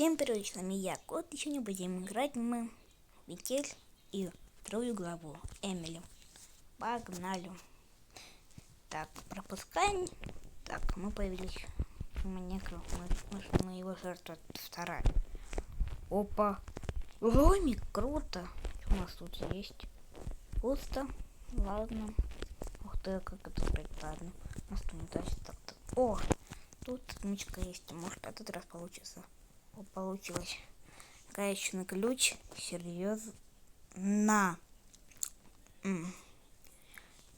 Всем привет, с вами я, Кот. Сегодня будем играть мы в Метель и вторую главу Эмили. Погнали. Так, пропускаем. Так, мы появились. Мы его жертва вторая. Опа. Ломик, круто. Что у нас тут есть? Пусто. Ладно. Ух ты, как это сказать, ладно. У нас тут так-то. О, тут мечка есть. Может, этот раз получится. Получилось. Гаечный ключ. Серьезно.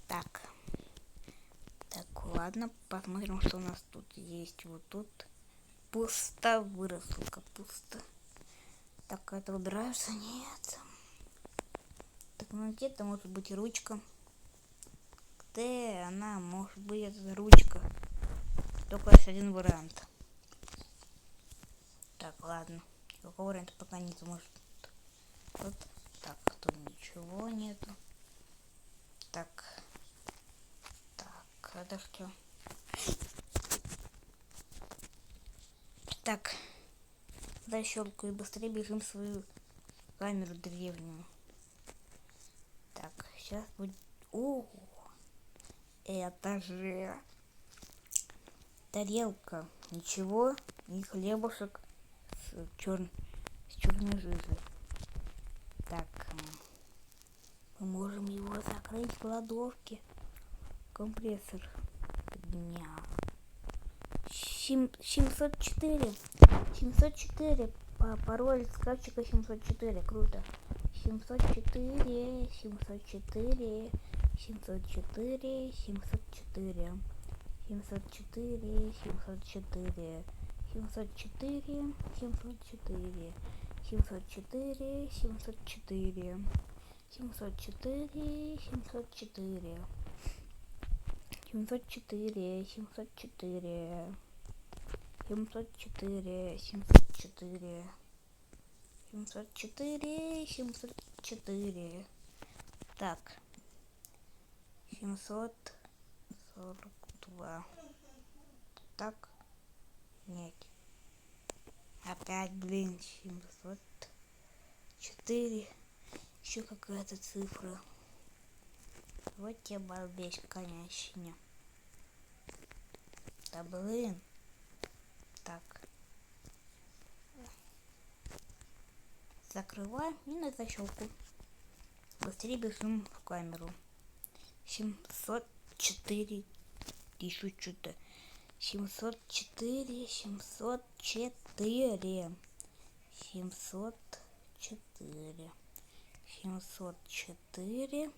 Так. Так, ладно. Посмотрим, что у нас тут есть. Вот тут пусто. Выросла капуста. Так, это убирается? Нет. Так, ну где-то может быть ручка. Где она? Может быть, это ручка. Только есть один вариант. Так, ладно. Какого варианта пока нет, может. Вот. Так, тут ничего нету. Так. Так, это что? Так. Защелкаю и быстрее бежим в свою камеру древнюю. Так, сейчас будет... О, это же... тарелка. Ничего, и хлебушек с черной жижей. Так, мы можем его закрыть в кладовке. Компрессор дня. 704. Пароль шкафчика 704. Круто. 704. 704. 704. 704. 704. 704. 704. 704. 704. 704. 704. 704. 704, 704, 704, 704, 704, 704. Так, 742. Так, нет. Опять, блин, 704. Еще какая-то цифра. Вот тебе балбес, конечно. Да блин. Так. Закрываем и на защелку. Быстрее бежим в камеру. 704. Еще что-то. 704. 704. 704. 704. 704.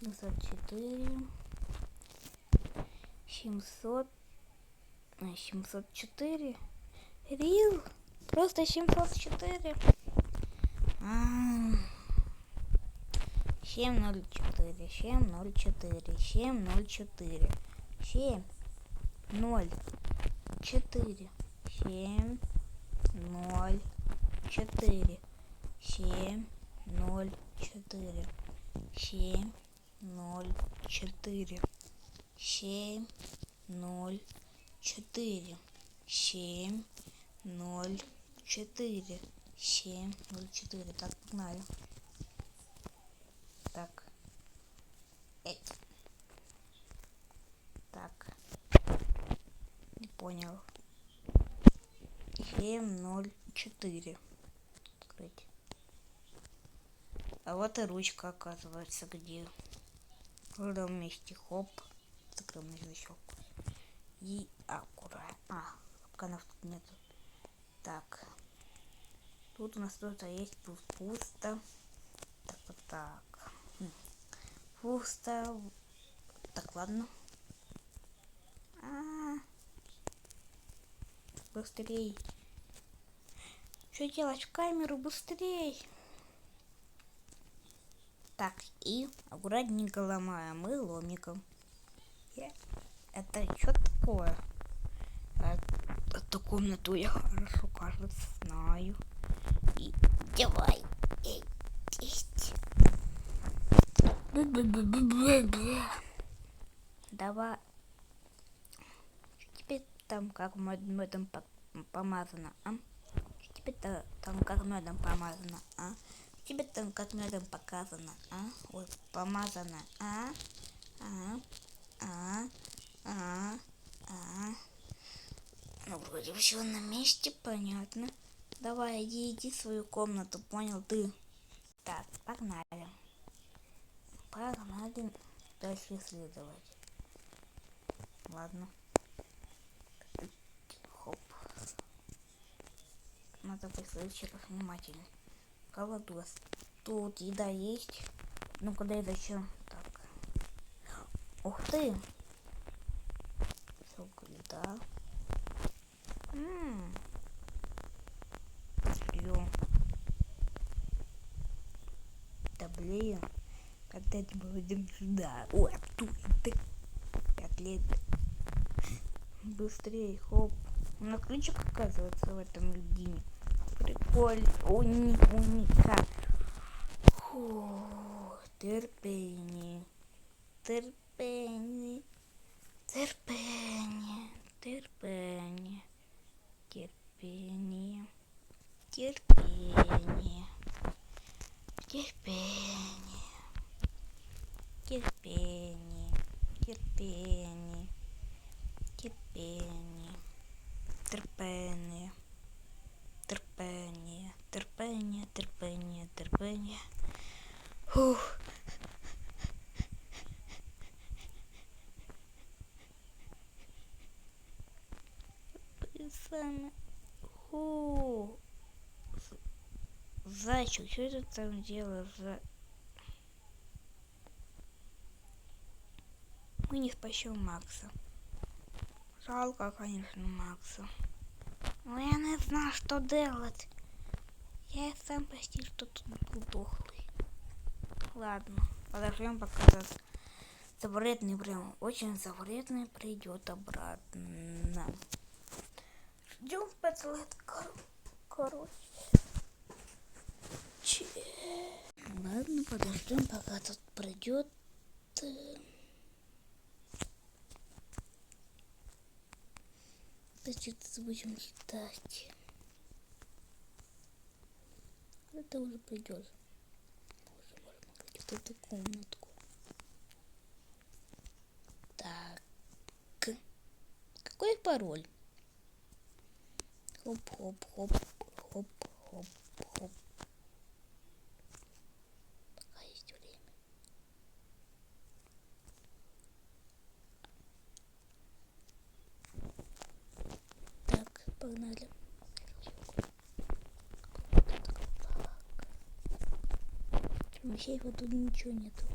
704. 700. 704. Рил. Просто 704. 704. 704. 704. 704. 704. 7 0 4 7 0 4 7 0 4 7 0 4 7 0 4. Так, погнали. Так. Так. Не понял. 7 0 4. Открыть. А вот и ручка, оказывается, где. В этом месте. Хоп. Закрыл на защелку. И аккуратно. Пока нас тут нету. Так. Тут у нас что-то есть. Пусто. Так, вот так. Пусто. Так, ладно. Быстрей. Что делать в камеру? Быстрей. Так, и аккуратненько ломаем и ломиком. Это что такое? Эту комнату я хорошо, кажется, знаю. И давай. Есть. Давай. Теперь там, как в этом помазано, а? Тебе там как медом помазано, а? Тебе там как медом показано, а? Ой, помазано, а? А? А? А? А? Ну, вроде все на месте, понятно. Давай, иди в свою комнату, понял ты? Так, погнали. Погнали дальше исследовать. Ладно. Хоп. Надо быть следующий раз внимательней. Колодос. Тут еда есть. Ну куда и зачем? Так. Ух ты! Сколько еда. Ё. Да блин. Когда мы будем сюда? Ой, оттуда. 5 лет. Быстрее, хоп. У нас ключик оказывается в этом льдине. Прикольно. Уника. Фу, терпение. Терпение. Терпение. Терпение. Терпение. Терпение. Терпение. Терпение. Терпение. Терпение. Терпение. Терпение. Терпение. Терпение. Терпение. Фух. Фу. Зайчик, что ты там делаешь? Мы не спасем Макса. Жалко, конечно, Макса. Но я не знаю, что делать. Я и сам почти что тут был дохлый. Ладно, подождем, пока этот запретный, прям очень запретный придет обратно. Ждем 5 лет, короче. Ладно, подождем, пока тут придет. Значит, будем ждать. Это уже придет. Уже можно где-то эту комнатку. Так. Какой пароль? Хоп-хоп-хоп-хоп-хоп-хоп. Пока есть время. Так, погнали. Вообще его тут ничего нету.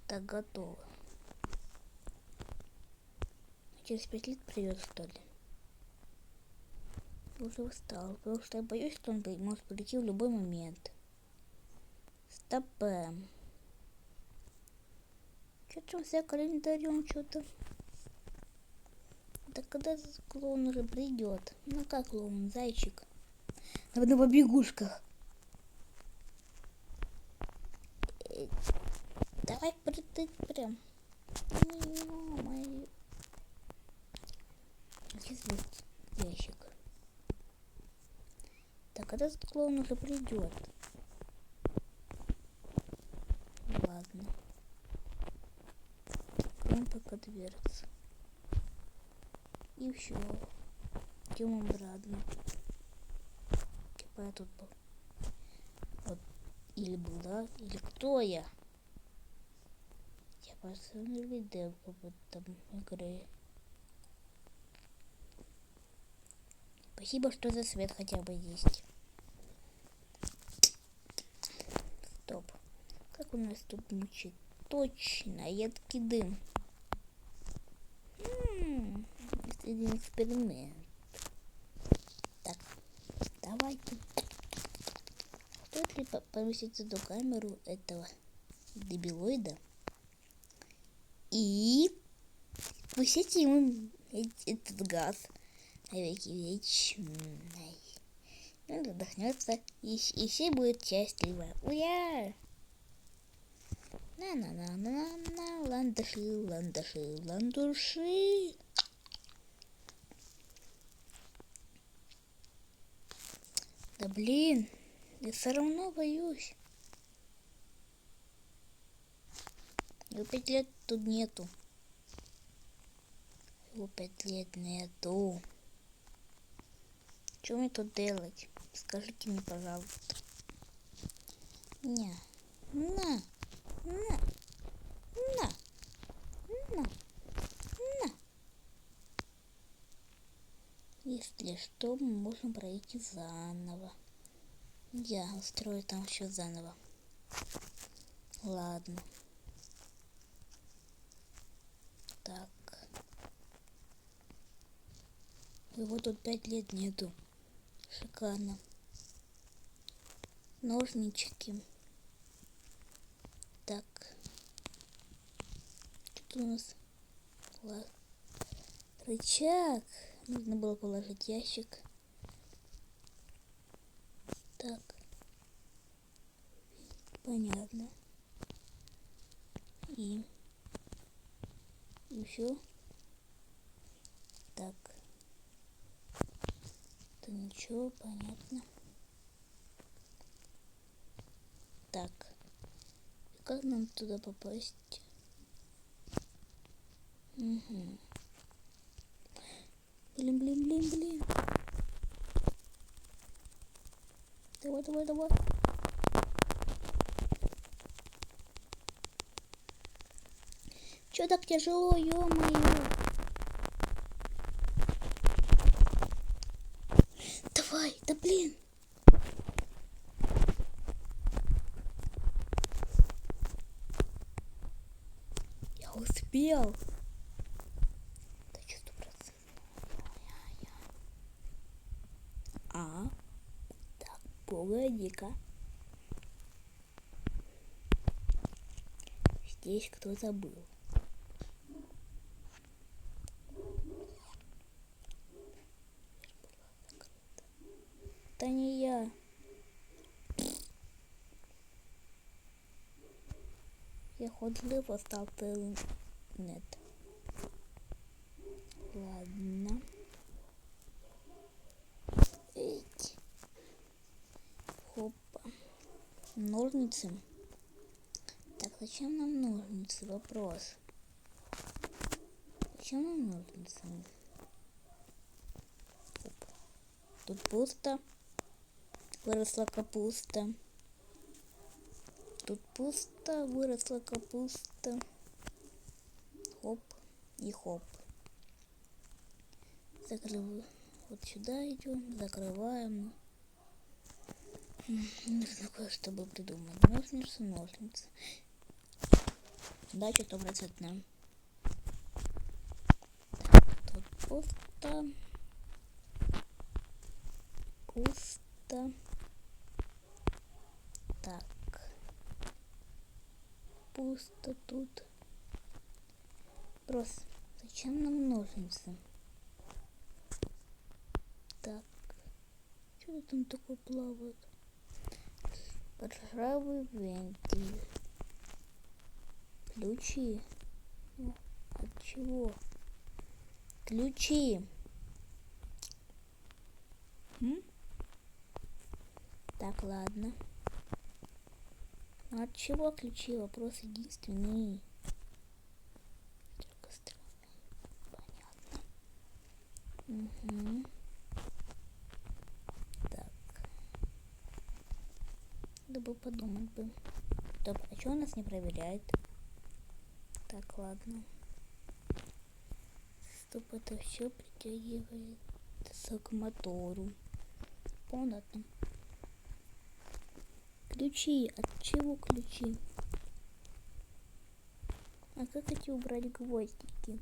Так, готово. Через 5 лет придет, что ли? Уже устал, потому что я боюсь, что он может прийти в любой момент. Стоп. Что-то он вся календарем что-то. Да когда клоун уже придет? Ну как клоун, зайчик? На побегушках. Давай притык прям. Ё-моё. Здесь будет ящик. Так, когда этот клоун уже придет? Ладно. Откроем пока дверцу. И все. Идем обратно. Типа я тут был. Вот. Или была, или кто я? Я посмотрел демку в этом игре. Спасибо, что за свет хотя бы есть. Стоп. Как у нас тут мучит? Точно, едкий дым. Это один эксперимент. Так, давайте. Стоит ли поместить эту камеру этого дебилоида? И пустить ему этот газ навеки вечный. Он задохнется, и все будет счастливо. Уя! На-на-на-на-на, ландыши, ландыши, ландыши. Да блин, я все равно боюсь. Его 5 лет тут нету. Его 5 лет нету. Что мне тут делать? Скажите мне, пожалуйста. На, на, на, на, на, на. Если что, мы можем пройти заново. Я устрою там все заново. Ладно. Так. Его тут 5 лет нету. Шикарно. Ножнички. Так. Что у нас? Рычаг. Нужно было положить ящик. Так. Понятно. И все. Так. Это ничего, понятно. Так. Как нам туда попасть? Угу. Блин. Давай. Чё так тяжело, ё-моё? Давай, да блин. Я успел. Да что 100%. Так, погоди-ка. Здесь кто-то был. Это не я. Я ходливо стал нет. Ладно. Эть. Хопа. Ножницы. Так, зачем нам ножницы? Вопрос. Зачем нам ножницы? Оп. Тут пусто. Выросла капуста. Тут пусто. Выросла капуста. Хоп и хоп. Закрываю. Вот сюда идем. Закрываем. Нужно кое-что придумать. Ножницы. Дача 100%. Тут пусто. Так. Пусто тут. Просто. Зачем нам ножницы? Так. Что там такое плавает? Ржавый вентиль. Ключи. От чего? Ключи. Так, ладно. От чего ключи? Вопрос единственный. Только странный. Понятно. Угу. Так. Надо бы подумать бы. Стоп, а что у нас не проверяет? Так, ладно. Стоп, это все притягивается к мотору. Понятно. Ключи. От чего ключи? А как эти убрать гвоздики?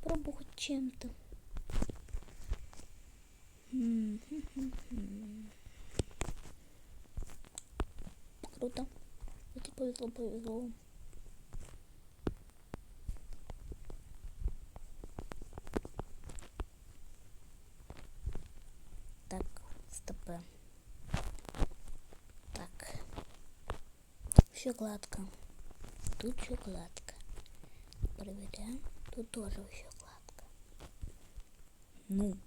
Пробую хоть чем-то. Круто. Это повезло. Так, стопэ. Так. Все гладко. тут шоколадка. Проверяем. Тут тоже шоколадка. Ну.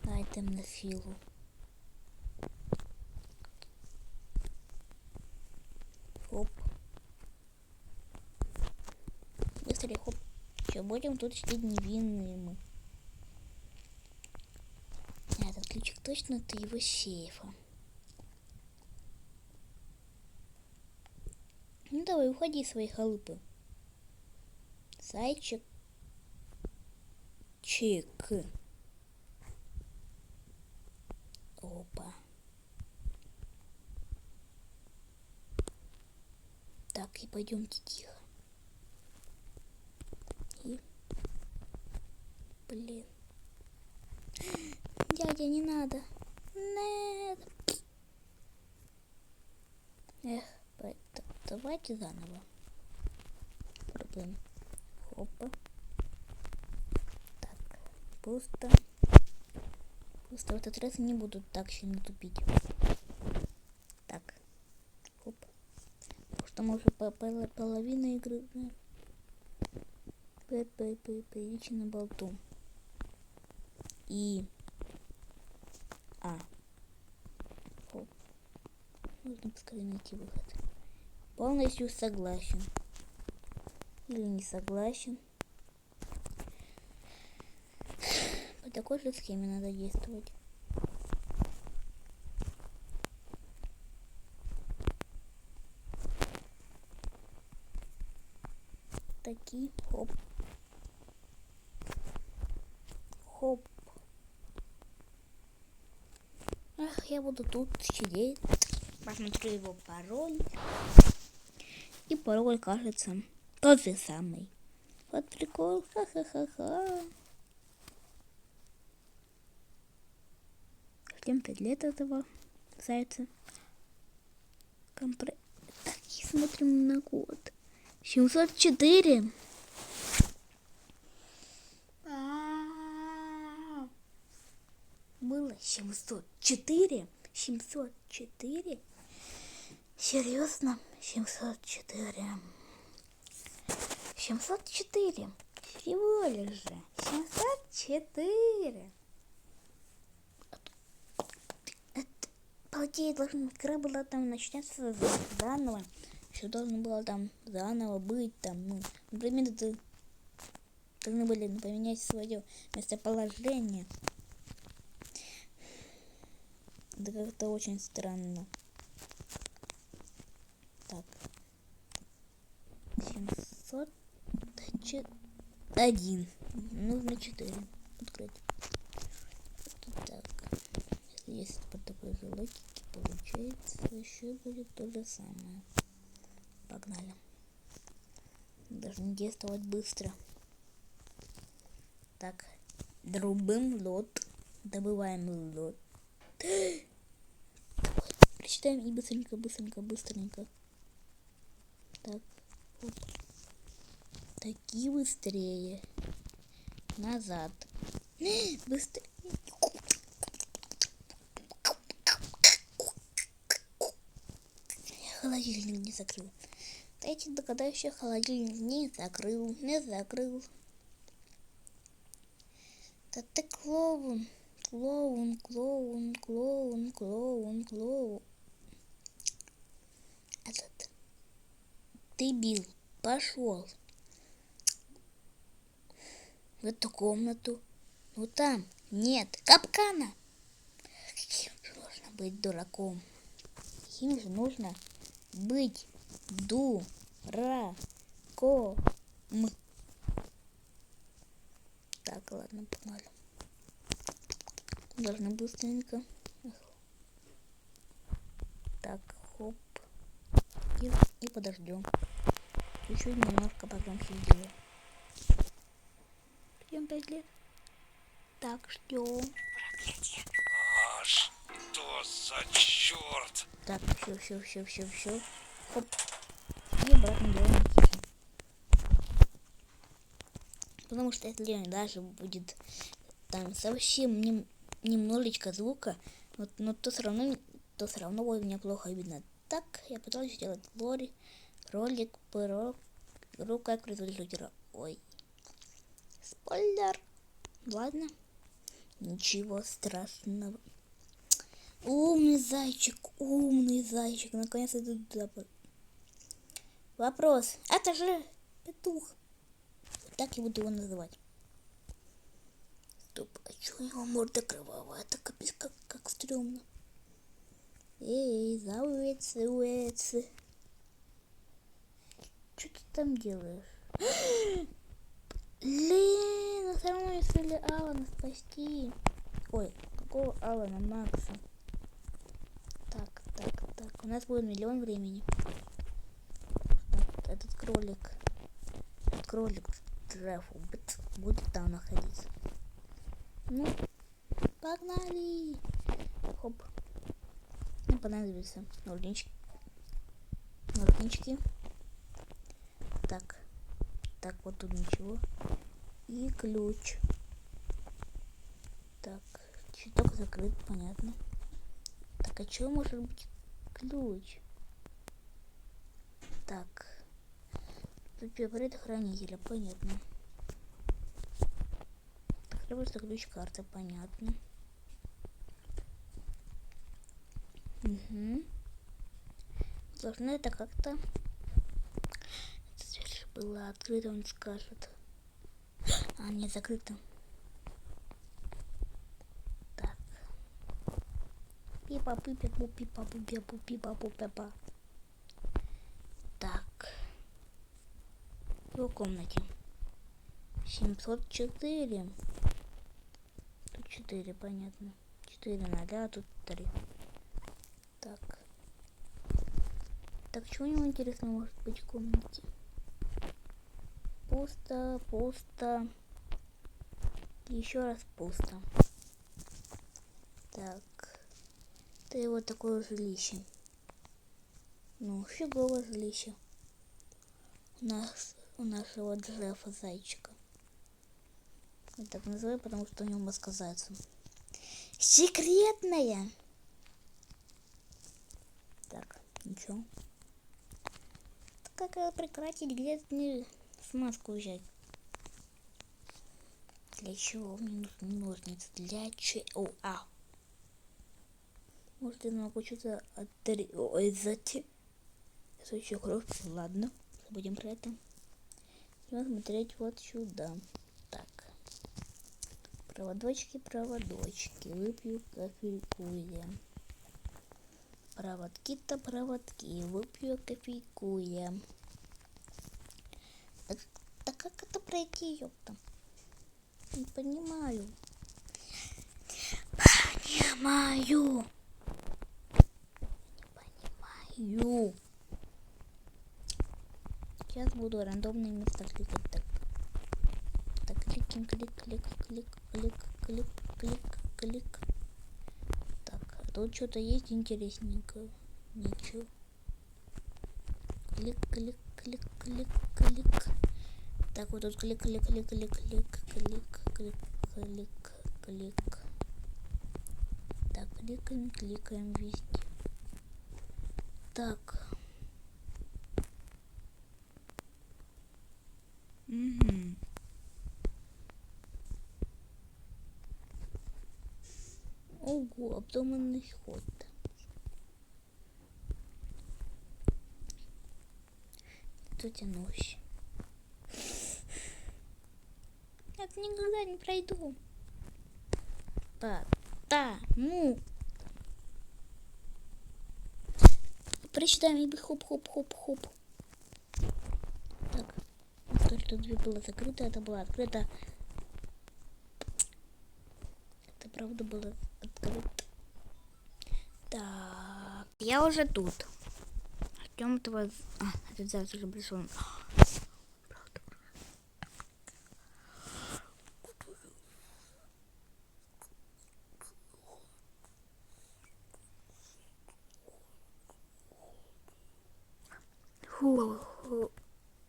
Дайте на силу. Хоп. Быстрее, хоп. Все, будем тут сидеть невинные мы. Этот ключик точно от его сейфа. Ну давай, уходи из своей халупы. Зайчик. Чик. Опа. Так, и пойдемте тихо. И... Блин. Дядя, не надо. Нет. Эх, давайте заново. Пробуем. Хопа. Так, пусто. Пусто. В этот раз не буду так сильно тупить. Так. Хоп. Потому что мы уже половина игры. Прилично болту. И... Хоп. Нужно поскорее найти выход. Полностью согласен. Или не согласен. По такой же схеме надо действовать. Такие, хоп. Хоп. Ах, я буду тут сидеть. Посмотрю его пароль. И пароль, кажется, тот же самый. Вот прикол. Ха-ха-ха-ха. Ждем 5 лет этого зайца. Так, и смотрим на код. 704. Было 704? 704? Серьезно? 704. 704. Всего лишь же. 704. По идее, игра была там начинаться заново. Все должно было там заново быть. Там, ну, например, должны были поменять свое местоположение. Да как-то очень странно. Так. 701. Нужно 4. Открыть. Так. Если есть по такой же логике, получается, еще будет то же самое. Погнали. Должны действовать быстро. Так. Друбим лот. Добываем лот. Давай, прочитаем и быстренько. Так, вот. Такие быстрее. Назад. Быстрее. Холодильник не закрыл. Дайте догадаюсь, что холодильник не закрыл. Да ты клоун. Этот дебил пошел в эту комнату. Ну там нет капкана. Каким же нужно быть дураком? Каким же нужно быть дураком? Так, ладно, погнали. Должны быстренько. Так, хоп. И подождем. Чуть-чуть немножко потом все сделаем. Ждем 5 лет. Так, ждем. Что за черт? Так, все. Хоп. И обратно делаем тихо. Потому что если даже будет там совсем немножечко звука, вот, но то все равно будет мне плохо видно. Так, я пытаюсь сделать лори. Кролик, пирог, рука кролика. Ой. Спойлер. Ладно. Ничего страшного. Умный зайчик, наконец-то туда. Вопрос. Это же петух. Так я буду его называть. Стоп, а чё у него морда кровавая? Это капец, как стрёмно. Эй, зауэцы. Что ты там делаешь? Блин, все равно решили Алана спасти. Ой, какого Алана? Макса. Так. У нас будет миллион времени. Так, этот кролик Джефф будет там находиться. Ну, погнали. Хоп. Мне понадобится ножнички. Так, вот тут ничего. И ключ. Так, щиток закрыт, понятно. Так, а чего может быть ключ? Так. Предохранителя, понятно. Так, требуется ключ карты, понятно. Угу. Должно это как-то... Эта дверь была открыта, он скажет. А, не закрыта. Так. Пипа-пипа-пу-пипа-пу-пипа-пу-пипа. Так. В его комнате. 704. Тут 4, понятно. 4 надо, а тут 3. Так. Так, что у него интересно может быть в комнате? Пусто. Еще раз пусто. Так. Это вот такое жилище. Ну, фиговое жилище. У нашего Джеффа зайчика. Я так называю, потому что у него сказается. Секретная! Так, ничего. Как его прекратить? Где-то мне смазку взять? Для чего мне нужны ножницы? Для чего? Может, я могу что-то отрезать? Это еще кровь. Ладно, забудем про это. И смотреть вот сюда. Так. Проводочки. Выпью кофейку. Проводки. Выпью кофейку. Так как это пройти, ёпта? Не понимаю. Сейчас буду рандомные места кликать. Так, клик. Так, а тут что-то есть интересненькое. Ничего. Клик. Так, вот тут клик. Так, кликаем везде. Так. Угу. Ого, обдуманный ход. Затянусь. Это никогда не пройду. Потому. Прочитаем и хоп. Так. Только дверь была закрыта, это была открыта. Это правда было открыто. Так. Я уже тут. Ждем этого... этот заяц уже пришел.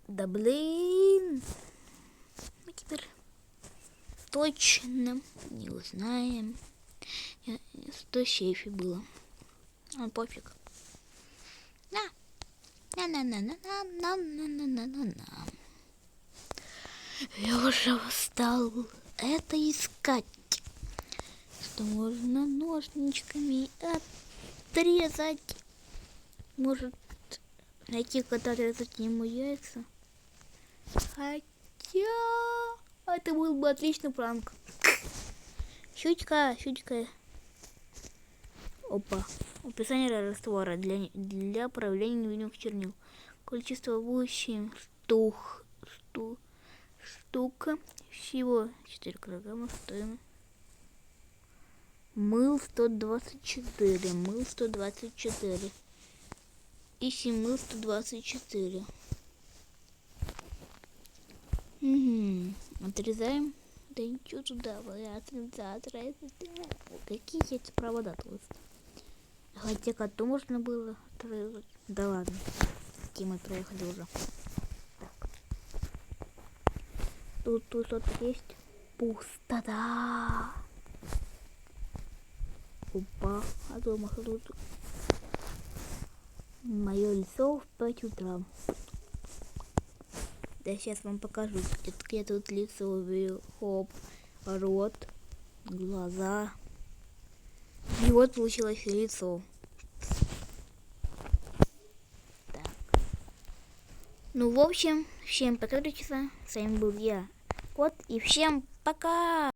Да блин. Мы теперь точно не узнаем, что в сейфе было. Пофиг. На-на-на-на-на-на-на-на-на-на. Я уже устал это искать. Что можно ножничками отрезать. Может найти, когда отрезать ему яйца. Хотя это был бы отличный пранк. Щучка. Опа. Описание раствора для проявления невидимых чернил. Количество 8 штука. Всего 4 килограмма стоим. Мыл 124. Ищем мыл 124. Отрезаем. Да ничего туда. Какие эти провода тут? Хотя коту можно было отрезать. Да ладно. Такие мы проехали уже. Так. Тут что-то есть. Пустота. Опа. А дома тут мое лицо в 5 утра. Да, сейчас вам покажу. Я тут лицо увидел. Хоп. Рот. Глаза. И вот получилось лицо. Так. Ну, в общем, всем пока, часа. С вами был я, Кот. И всем пока!